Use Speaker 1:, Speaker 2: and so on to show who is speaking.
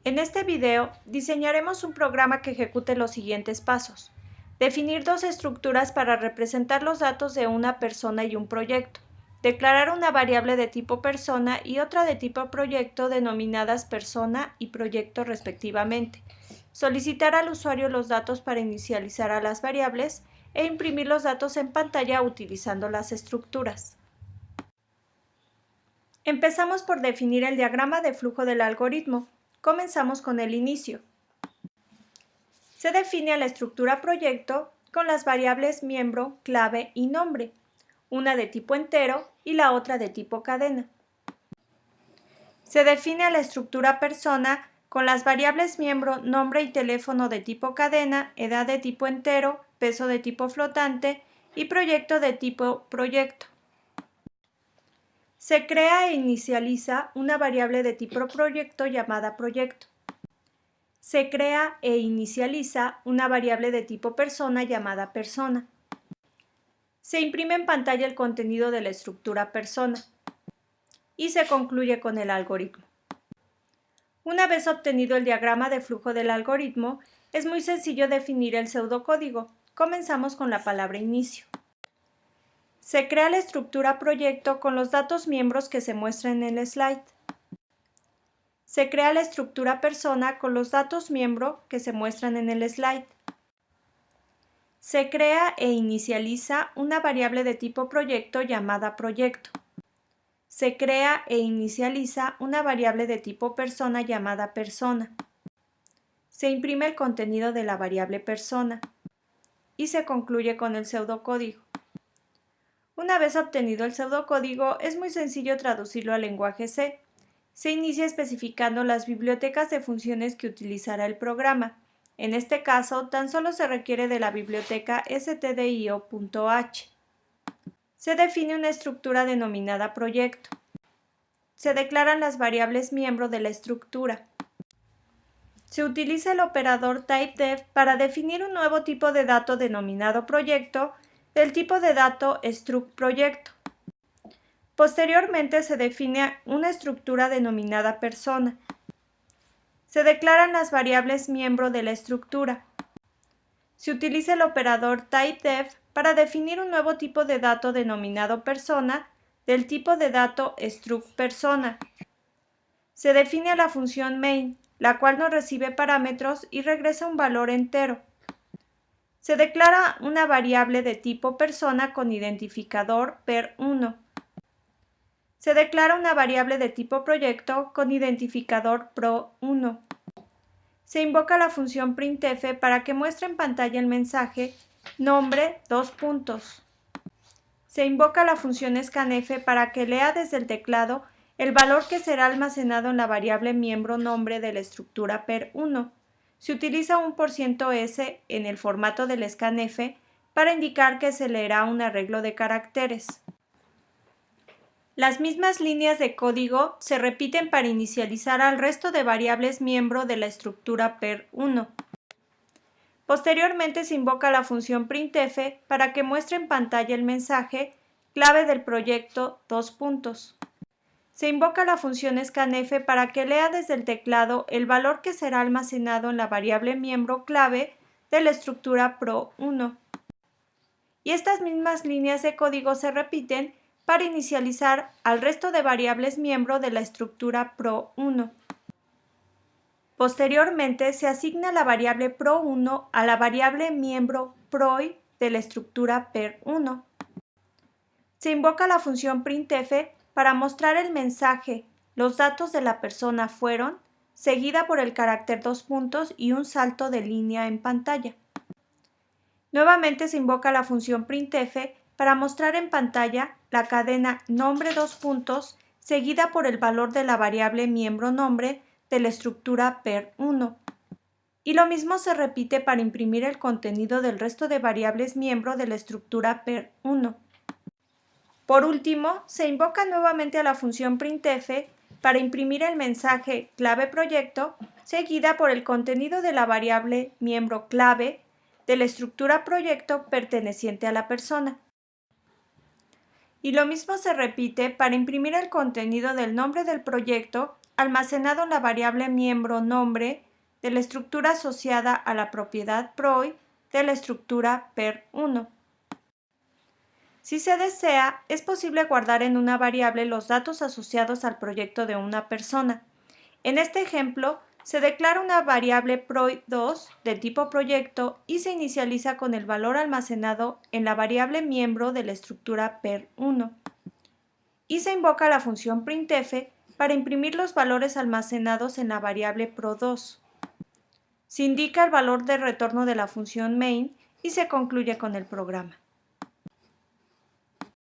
Speaker 1: En este video diseñaremos un programa que ejecute los siguientes pasos. Definir dos estructuras para representar los datos de una persona y un proyecto. Declarar una variable de tipo persona y otra de tipo proyecto denominadas persona y proyecto respectivamente. Solicitar al usuario los datos para inicializar a las variables e imprimir los datos en pantalla utilizando las estructuras. Empezamos por definir el diagrama de flujo del algoritmo. Comenzamos con el inicio. Se define a la estructura proyecto con las variables miembro, clave y nombre, una de tipo entero y la otra de tipo cadena. Se define a la estructura persona con las variables miembro, nombre y teléfono de tipo cadena, edad de tipo entero, peso de tipo flotante y proyecto de tipo proyecto. Se crea e inicializa una variable de tipo proyecto llamada proyecto. Se crea e inicializa una variable de tipo persona llamada persona. Se imprime en pantalla el contenido de la estructura persona. Y se concluye con el algoritmo. Una vez obtenido el diagrama de flujo del algoritmo, es muy sencillo definir el pseudocódigo. Comenzamos con la palabra inicio. Se crea la estructura proyecto con los datos miembros que se muestran en el slide. Se crea la estructura persona con los datos miembro que se muestran en el slide. Se crea e inicializa una variable de tipo proyecto llamada proyecto. Se crea e inicializa una variable de tipo persona llamada persona. Se imprime el contenido de la variable persona. Y se concluye con el pseudocódigo. Una vez obtenido el pseudocódigo, es muy sencillo traducirlo al lenguaje C. Se inicia especificando las bibliotecas de funciones que utilizará el programa. En este caso, tan solo se requiere de la biblioteca stdio.h. Se define una estructura denominada proyecto. Se declaran las variables miembro de la estructura. Se utiliza el operador typedef para definir un nuevo tipo de dato denominado proyecto del tipo de dato struct_proyecto. Posteriormente se define una estructura denominada persona. Se declaran las variables miembro de la estructura. Se utiliza el operador typedef para definir un nuevo tipo de dato denominado persona del tipo de dato struct_persona. Se define a la función main, la cual no recibe parámetros y regresa un valor entero. Se declara una variable de tipo persona con identificador per1. Se declara una variable de tipo proyecto con identificador pro1. Se invoca la función printf para que muestre en pantalla el mensaje nombre . Se invoca la función scanf para que lea desde el teclado el valor que será almacenado en la variable miembro nombre de la estructura per1. Se utiliza un %s en el formato del scanf para indicar que se leerá un arreglo de caracteres. Las mismas líneas de código se repiten para inicializar al resto de variables miembro de la estructura per1. Posteriormente se invoca la función printf para que muestre en pantalla el mensaje clave del proyecto . Se invoca la función scanf para que lea desde el teclado el valor que será almacenado en la variable miembro clave de la estructura pro1. Y estas mismas líneas de código se repiten para inicializar al resto de variables miembro de la estructura pro1. Posteriormente se asigna la variable pro1 a la variable miembro proi de la estructura per1. Se invoca la función printf para mostrar el mensaje los datos de la persona fueron, seguida por el carácter y un salto de línea en pantalla. Nuevamente se invoca la función printf para mostrar en pantalla la cadena nombre , seguida por el valor de la variable miembro nombre de la estructura per1. Y lo mismo se repite para imprimir el contenido del resto de variables miembro de la estructura per1. Por último, se invoca nuevamente a la función printf para imprimir el mensaje clave proyecto, seguida por el contenido de la variable miembro clave de la estructura proyecto perteneciente a la persona. Y lo mismo se repite para imprimir el contenido del nombre del proyecto almacenado en la variable miembro nombre de la estructura asociada a la propiedad PROI de la estructura PER1. Si se desea, es posible guardar en una variable los datos asociados al proyecto de una persona. En este ejemplo, se declara una variable PROI2 de tipo proyecto y se inicializa con el valor almacenado en la variable miembro de la estructura PER1. Y se invoca la función printf para imprimir los valores almacenados en la variable PRO2. Se indica el valor de retorno de la función main y se concluye con el programa.